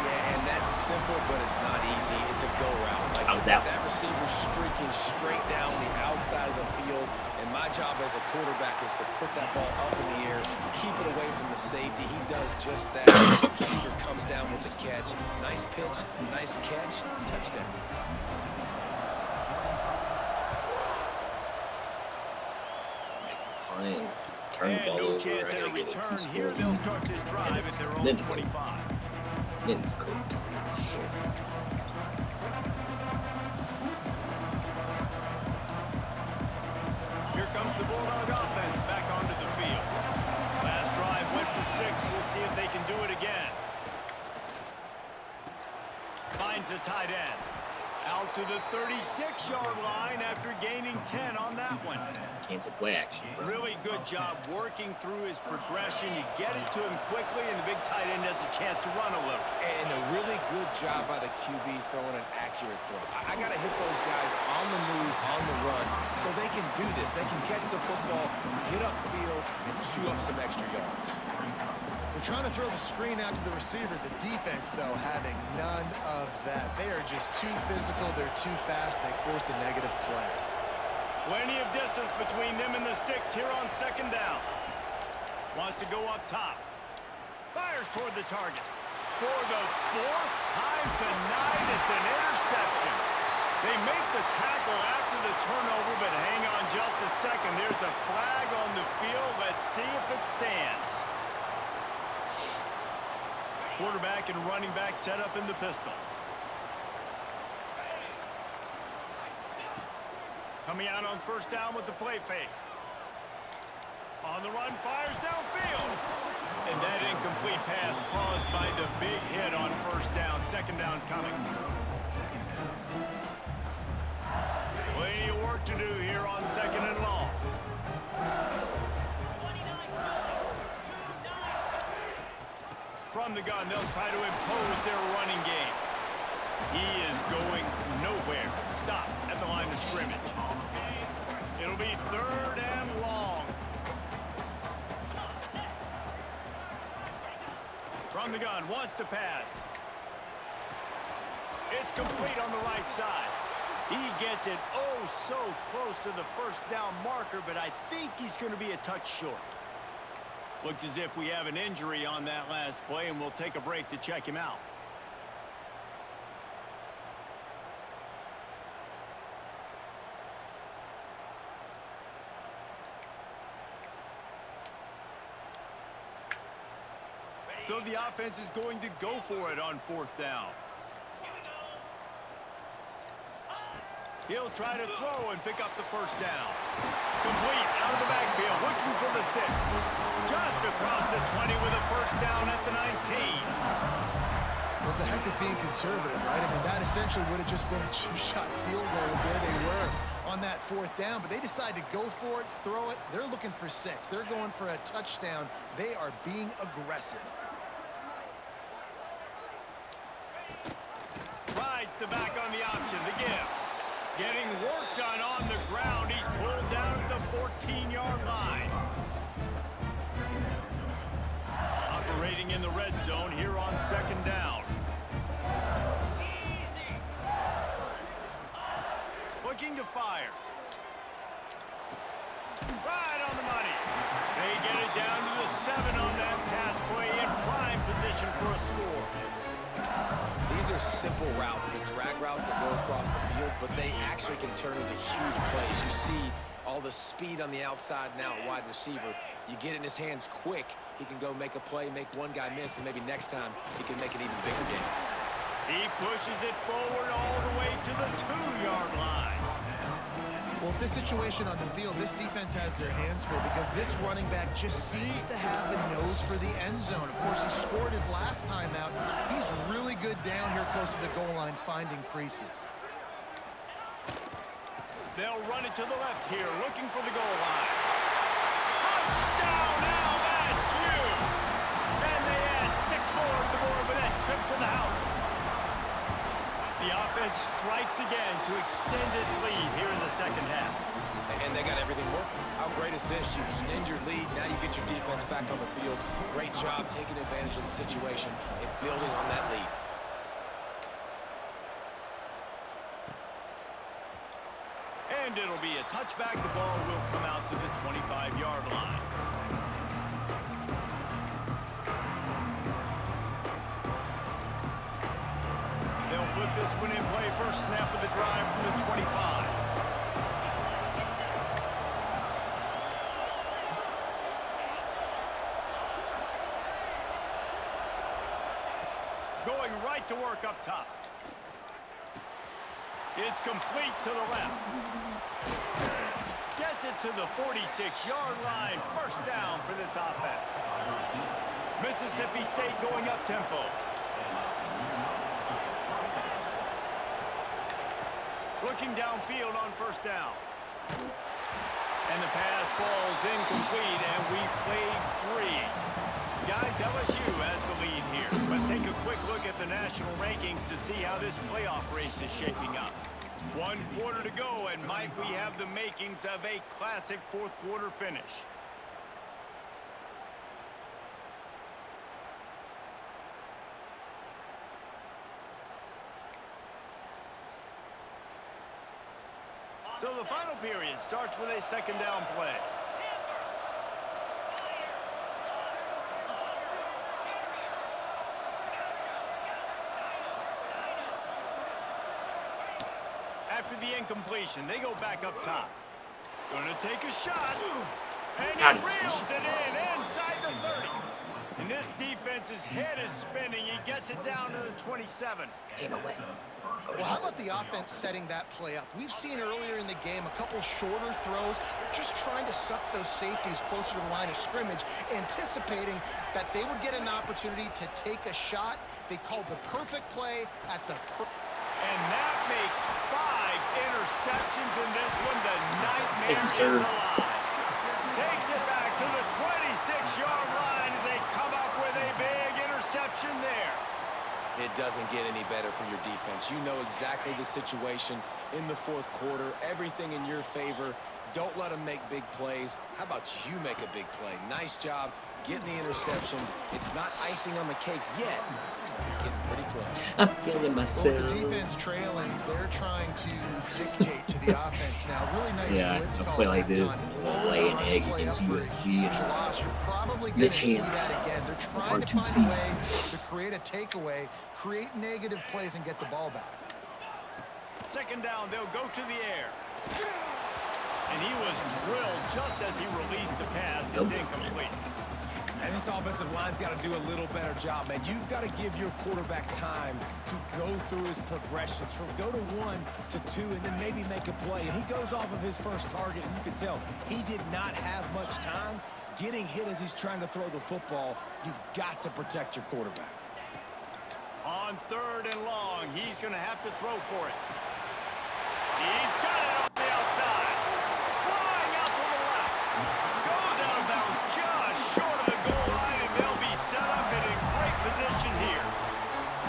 Yeah, and that's simple, but it's not easy. It's a go route. Like that receiver streaking straight down the outside of the field, and my job as a quarterback is to put that ball up in the air, keep it away from the safety. He does just that. The receiver comes down with the catch. Nice pitch, nice catch, touchdown. Turn the ball no over. chance at a return here. They'll start this drive at their own 25. Then it's cooked. Here comes the Bulldog offense back onto the field. Last drive went for 6. We'll see if they can do it again. Finds a tight end. Out to the 36-yard line after gaining 10 on that one. Cancel play action, bro. Really good job working through his progression. You get it to him quickly, and the big tight end has a chance to run a little. And a really good job by the QB throwing an accurate throw. I got to hit those guys on the move, on the run, so they can do this. They can catch the football, get upfield, and chew up some extra yards. They're trying to throw the screen out to the receiver. The defense, though, having none of that. They are just too physical. They're too fast. They force a negative play. Plenty of distance between them and the sticks here on 2nd down. Wants to go up top. Fires toward the target. For the 4th time tonight, it's an interception. They make the tackle after the turnover, but hang on just a second. There's a flag on the field. Let's see if it stands. Quarterback and running back set up in the pistol. Coming out on 1st down with the play fake. On the run, fires downfield. And that incomplete pass caused by the big hit on 1st down. 2nd down coming. Plenty of work to do here on 2nd and long. From the gun, they'll try to impose their running game. He is going nowhere. Stop at the line of scrimmage. It'll be 3rd and long. From the gun, wants to pass. It's complete on the right side. He gets it oh so close to the 1st down marker, but I think he's going to be a touch short. Looks as if we have an injury on that last play, and we'll take a break to check him out. So the offense is going to go for it on 4th down. He'll try to throw and pick up the 1st down. Complete out of the backfield, looking for the sticks. Just across the 20 with a 1st down at the 19. Well, it's a heck of being conservative, right? I mean, that essentially would have just been a chip-shot field goal with where they were on that 4th down, but they decide to go for it, throw it. They're looking for 6. They're going for a touchdown. They are being aggressive. Rides the back on the option, the give. Getting work done on the ground. He's pulled down at the 14-yard line. Operating in the red zone here on 2nd down. Looking to fire. Right on the money. They get it down to the 7 on that pass play in prime position for a score. These are simple routes, the drag routes that go across the field, but they actually can turn into huge plays. You see all the speed on the outside now at wide receiver. You get it in his hands quick, he can go make a play, make one guy miss, and maybe next time he can make an even bigger game. He pushes it forward all the way to the 2-yard line. Well, with this situation on the field, this defense has their hands full because this running back just seems to have a nose for the end zone. Of course, he scored his last time out. He's really good down here close to the goal line, finding creases. They'll run it to the left here, looking for the goal line. Touchdown, LSU! And they add 6 more to the board with that trip to the house. The offense strikes again to extend its lead here in the second half. And they got everything working. How great is this? You extend your lead, now you get your defense back on the field. Great job taking advantage of the situation and building on that lead. And it'll be a touchback. The ball will come out to the 25-yard line. They'll put this one in play. First snap of the drive from the 25. Going right to work up top. It's complete to the left. Gets it to the 46-yard line. First down for this offense. Mississippi State going up tempo. Looking downfield on first down. And the pass falls incomplete, and we've played 3. Guys, LSU has the lead here. Let's take a quick look at the national rankings to see how this playoff race is shaping up. 1 quarter to go, and might we have the makings of a classic fourth-quarter finish. So the final period starts with a second down play. After the incompletion, they go back up top. Gonna take a shot. And he reels it in inside the 30. And this defense's head is spinning. He gets it down to the 27. Well, how about the offense setting that play up? We've seen earlier in the game a couple shorter throws. They're just trying to suck those safeties closer to the line of scrimmage, anticipating that they would get an opportunity to take a shot. They called the perfect play at the and that makes 5 interceptions in this one. The nightmare is alive. Takes it back to the 26-yard line as they come up with a big interception there. It doesn't get any better for your defense. You know exactly the situation in the fourth quarter. Everything in your favor. Don't let them make big plays. How about you make a big play? Nice job getting the interception. It's not icing on the cake yet. It's getting pretty close. I'm feeling myself. Well, with the defense trailing, they're trying to dictate to the offense now. Really nice blitz a call play like that this, time. lay an egg against USC. You're probably going to see that again. They're trying to find a way to create a takeaway, create negative plays, and get the ball back. Second down, they'll go to the air. And he was drilled just as he released the pass. It's incomplete. And this offensive line's got to do a little better job, man. You've got to give your quarterback time to go through his progressions, from go to 1 to 2, and then maybe make a play. And he goes off of his first target, and you can tell he did not have much time getting hit as he's trying to throw the football. You've got to protect your quarterback. On 3rd and long, he's going to have to throw for it. He's got it off the outside. Flying out to the left. Goes out of bounds just short of the goal line, and they'll be set up and in great position here.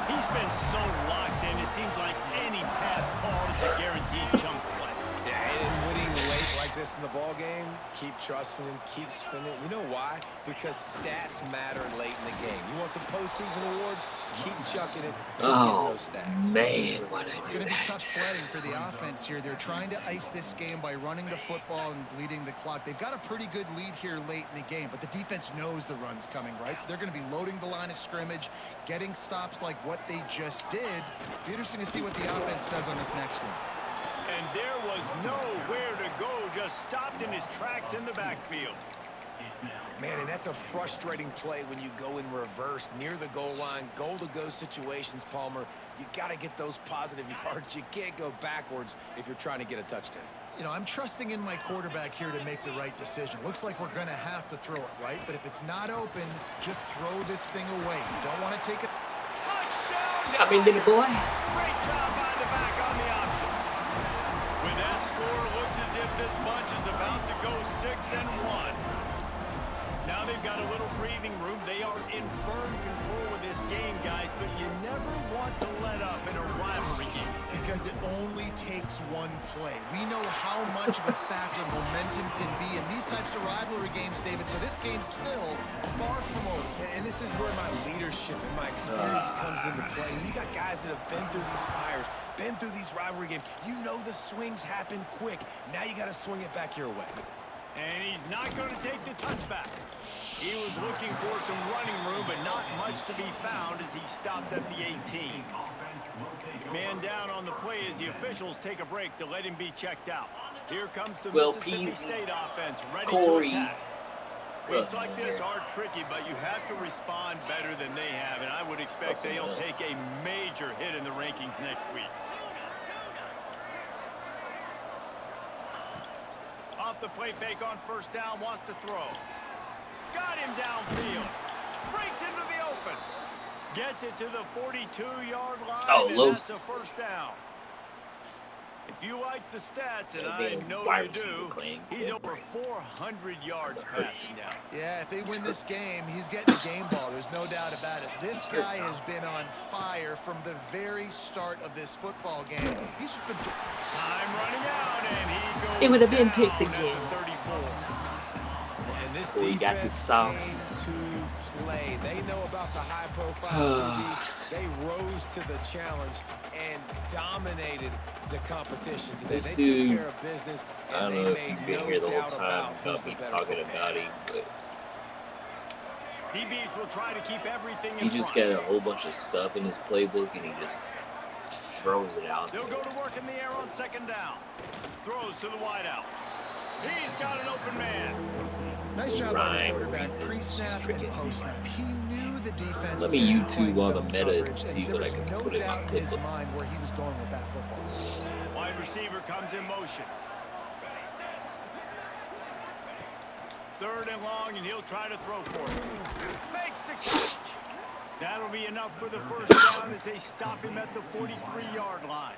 He's been so locked in, it seems like any pass call is a guaranteed chunk play. Yeah, and winning late like this in the ball game, keep trusting him, keep spinning. You know why? Because stats matter late in the game. You want some postseason awards? Keep chucking it. Keep getting those stats. Man, why did I do that? It's going to be tough sledding for the offense here. They're trying to ice this game by running the football and bleeding the clock. They've got a pretty good lead here late in the game, but the defense knows the run's coming, right? So they're going to be loading the line of scrimmage, getting stops like what they just did. Be interesting to see what the offense does on this next one. And there was nowhere to go, just stopped in his tracks in the backfield. Man, and that's a frustrating play when you go in reverse near the goal line. Goal-to-go situations, Palmer. You got to get those positive yards. You can't go backwards if you're trying to get a touchdown. You know, I'm trusting in my quarterback here to make the right decision. Looks like we're going to have to throw it, right? But if it's not open, just throw this thing away. You don't want to take it. Touchdown! Come in, little boy. Great job by the back on the option. With that score, looks as if this bunch is about to go 6-1. Now they've got a little breathing room. They are in firm control of this game, guys, but you never want to let up in a rivalry game. Because it only takes one play. We know how much of a factor momentum can be in these types of rivalry games, David, so this game's still far from over. And this is where my leadership and my experience comes into play. When you got guys that have been through these fires, been through these rivalry games, you know the swings happen quick. Now you got to swing it back your way. And he's not going to take the touchback. He was looking for some running room, but not much to be found as he stopped at the 18. Man down on the play as the officials take a break to let him be checked out. Here comes the Mississippi State offense ready to attack. Weeks like this are tricky, but you have to respond better than they have, and I would expect they'll take a major hit in the rankings next week. Off the play fake on first down, wants to throw. Got him downfield. Breaks into the open. Gets it to the 42-yard line, and that's a first down. If you like the stats, and I know you do, he's over 400 yards passing now. Yeah, if they win this game, he's getting a game ball. There's no doubt about it. This guy has been on fire from the very start of this football game. He's been... Time running out, and he goes It would have been picked again. 34. And this We got the sauce. to play. They know about the high-profile. They rose to the challenge and dominated the competition today. This they dude, took care of business, and I don't know if you've been here the whole time about me talking about him, but DBs will try to keep everything in he just front. got a whole bunch of stuff in his playbook and he just throws it out. They'll go to work in the air on second down. Throws to the wideout. He's got an open man. Nice job by the quarterback, pre-snap and post-snap. He knew the defense. Let me YouTube all the meta and see what I can put in my his mind where he was going with that football. Wide receiver comes in motion. Third and long, and he'll try to throw for it. Makes the catch. That'll be enough for the first down as they stop him at the 43-yard line.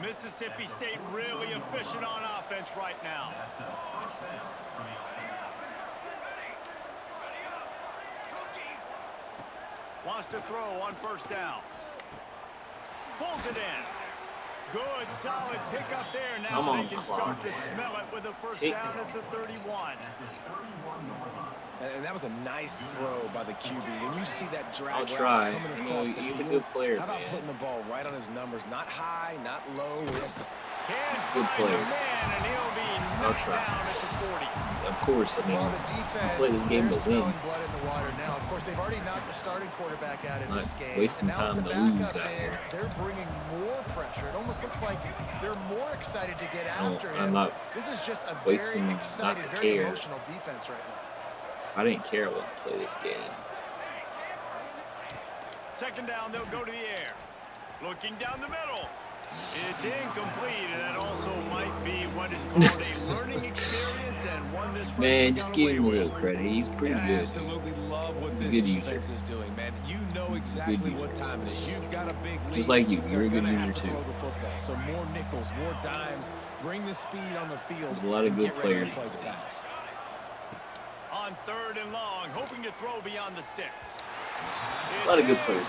Mississippi State really efficient on offense right now. Wants to throw on first down. Pulls it in. Good, solid pickup there. Now they can start to smell it with a first down at the 31. And that was a nice throw by the QB. When you see that drag I'll route try. coming across the He's a field, good player, how about man. putting the ball right on his numbers? Not high, not low. He has to... Good player. Man, and he'll be knocked down at the 40. Of course, I mean, Well, the defense, play this game they're to win. smelling blood in the water now. Of course, they've already knocked the starting quarterback out in Not this game. wasting And now time with the to lose backup out in, here. they're bringing more pressure. It almost looks like they're more excited to get after him. I'm not This is just a wasting very not excited, to very care. emotional defense right now. I didn't care I wouldn't play this game. Second down, they'll go to the air. Looking down the middle. It's incomplete, and that also might be what is called a learning experience and one this Man, just give him a little credit. He's pretty I good. absolutely love what He's a this good defense is doing, man. You know exactly what time it is. You've got a big lead. Just like you. You're a They're good gonna user have to too. throw the football. So more nickels, more dimes. Bring the speed on the field. There's a lot of and good get ready to players. play the pass. On third and long, hoping to throw beyond the sticks. A lot of good players.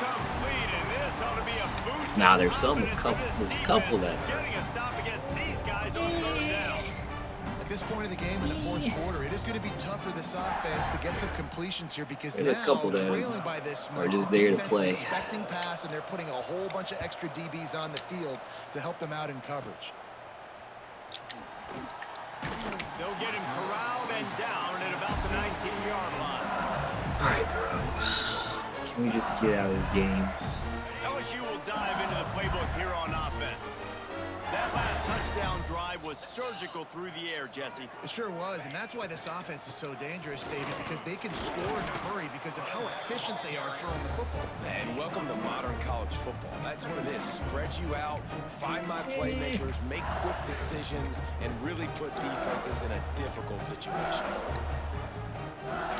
Now there's some couple that getting a stop against these guys on third down. At this point of the game in the fourth quarter, it is going to be tough for this offense to get some completions here because There's a now, couple that trailing by this are much, just the there to defense play. is expecting pass, and they're putting a whole bunch of extra DBs on the field to help them out in coverage. They'll get him corralled and down at about the 19-yard line. All right, bro. Can we just get out of the game? LSU will dive into the playbook here on offense. That last touchdown drive was was surgical through the air, Jesse. It sure was, and that's why this offense is so dangerous, David, because they can score in a hurry because of how efficient they are throwing the football. And welcome to modern college football. That's what it is. Spread you out, find my playmakers, make quick decisions, and really put defenses in a difficult situation.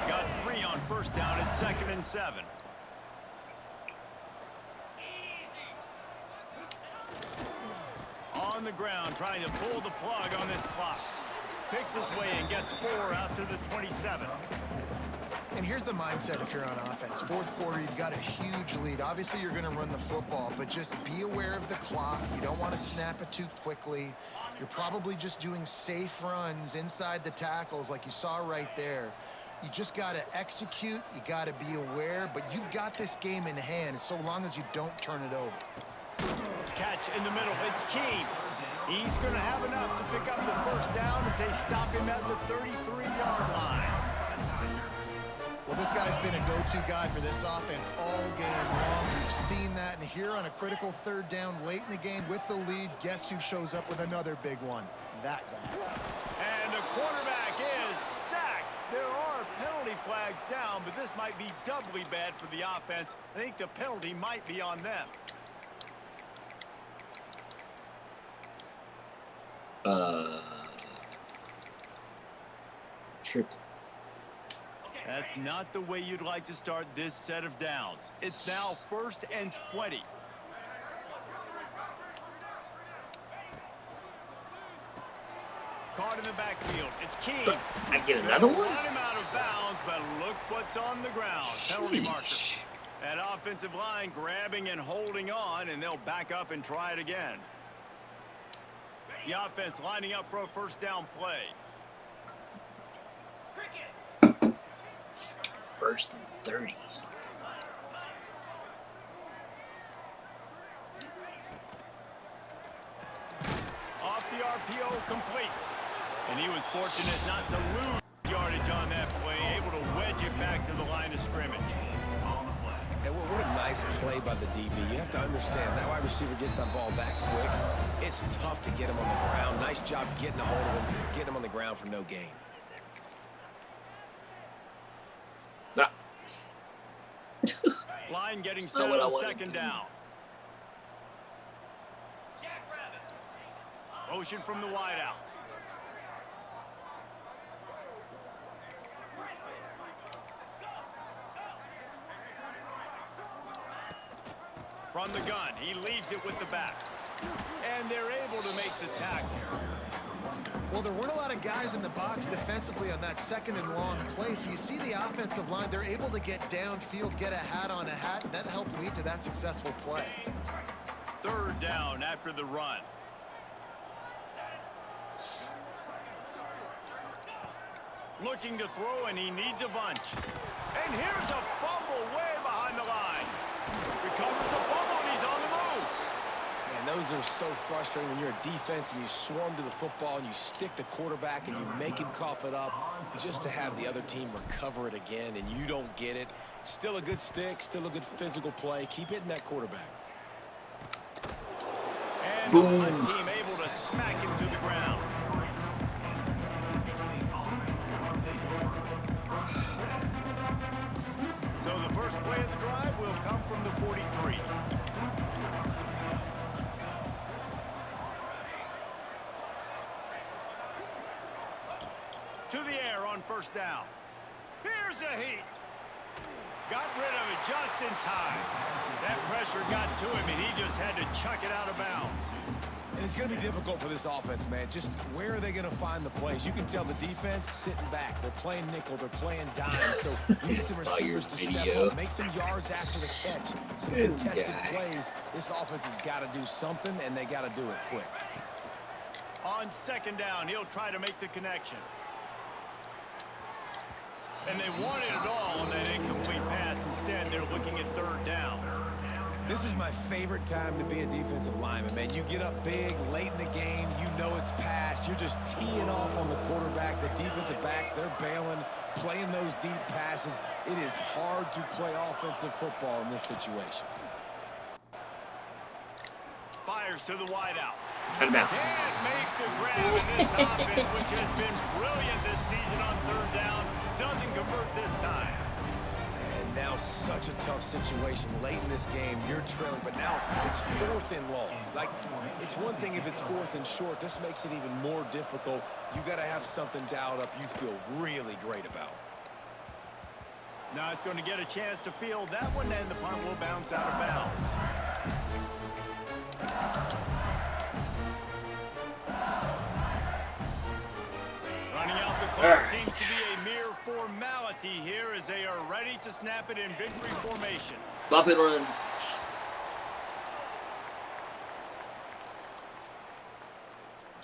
Got 3 on first down at 2nd and 7. On the ground, trying to pull the plug on this clock. Picks his way and gets 4 out to the 27. And here's the mindset if you're on offense. Fourth quarter, you've got a huge lead. Obviously, you're going to run the football, but just be aware of the clock. You don't want to snap it too quickly. You're probably just doing safe runs inside the tackles like you saw right there. You just got to execute. You got to be aware, but you've got this game in hand so long as you don't turn it over. Catch in the middle. It's Key. He's going to have enough to pick up the first down as they stop him at the 33-yard line. Well, this guy's been a go-to guy for this offense all game long. We've seen that, and here on a critical 3rd down late in the game with the lead, guess who shows up with another big one? That guy. And the quarterback is sacked. There are penalty flags down, but this might be doubly bad for the offense. I think the penalty might be on them. Trip. That's not the way you'd like to start this set of downs. It's now 1st and 20. Caught in the backfield. It's Key. I get another one? Run him out of bounds, but look what's on the ground. Penalty marker. That offensive line grabbing and holding on, and they'll back up and try it again. The offense lining up for a first down play. 1st and 30. Off the RPO, complete. And he was fortunate not to lose yardage on that play, able to wedge it back to the line of scrimmage. And what a nice play by the DB. You have to understand, that wide receiver gets that ball that quick. It's tough to get him on the ground. Nice job getting a hold of him, getting him on the ground for no gain. Line getting set on 2nd down. Motion from the wideout. From the gun, he leaves it with the back. And they're able to make the tackle. Well, there weren't a lot of guys in the box defensively on that 2nd and long play. So you see the offensive line, they're able to get downfield, get a hat on a hat, and that helped lead to that successful play. 3rd down after the run. Looking to throw, and he needs a bunch. And here's a fumble way behind the line. Recovers the fumble, and he's on the move. And those are so frustrating when you're a defense and you swarm to the football and you stick the quarterback and you make him cough it up just to have the other team recover it again and you don't get it. Still a good stick, still a good physical play. Keep hitting that quarterback. And the punt team able to smack him to the ground. So the first play of the drive will come from the 43. To the air on first down. Here's a heat. Got rid of it just in time. That pressure got to him, and he just had to chuck it out of bounds. And it's going to be difficult for this offense, man. Just where are they going to find the plays? You can tell the defense sitting back. They're playing nickel. They're playing dime. So you need some receivers to step up, make some yards after the catch, some contested plays. This offense has got to do something, and they got to do it quick. On 2nd down, he'll try to make the connection. And they wanted it all on that incomplete pass. Instead, they're looking at 3rd down. This is my favorite time to be a defensive lineman, man. You get up big, late in the game, you know it's past. You're just teeing off on the quarterback. The defensive backs, they're bailing, playing those deep passes. It is hard to play offensive football in this situation. Fires fires to the wideout. Out of bounds. Can't make the grab in this offense, which has been brilliant this season on third down. Doesn't convert this time. And now such a tough situation late in this game. You're trailing, but now it's 4th and long. Like, it's one thing if it's 4th and short. This makes it even more difficult. You got to have something dialed up you feel really great about. Not going to get a chance to field that one, and the punt will bounce out of bounds. Running out the clock seems to be a mere formality here as they are ready to snap it in victory formation. Bop it on.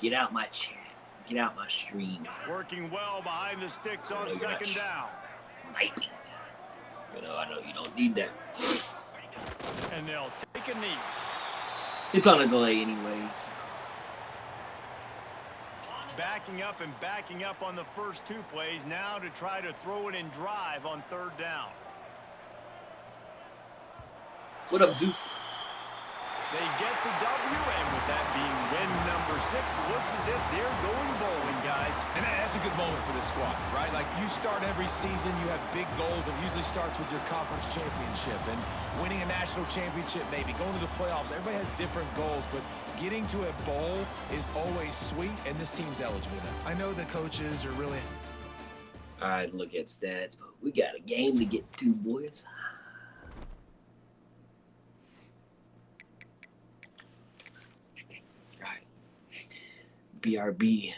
Get out my chat. Get out my stream. Working well behind the sticks on second down. Sniping. I know you don't need that. And they'll take a knee. It's on a delay anyways. Backing up on the first 2 plays now to try to throw it in drive on third down. What up, Zeus? They get the W, and with that being win number 6, looks as if they're going bowling, guys. And that's a good moment for this squad, right? Like, you start every season, you have big goals. It usually starts with your conference championship and winning a national championship, maybe going to the playoffs. Everybody has different goals, but getting to a bowl is always sweet, and this team's eligible now. I know the coaches are really... All right, look at stats, but we got a game to get to, boys. BRB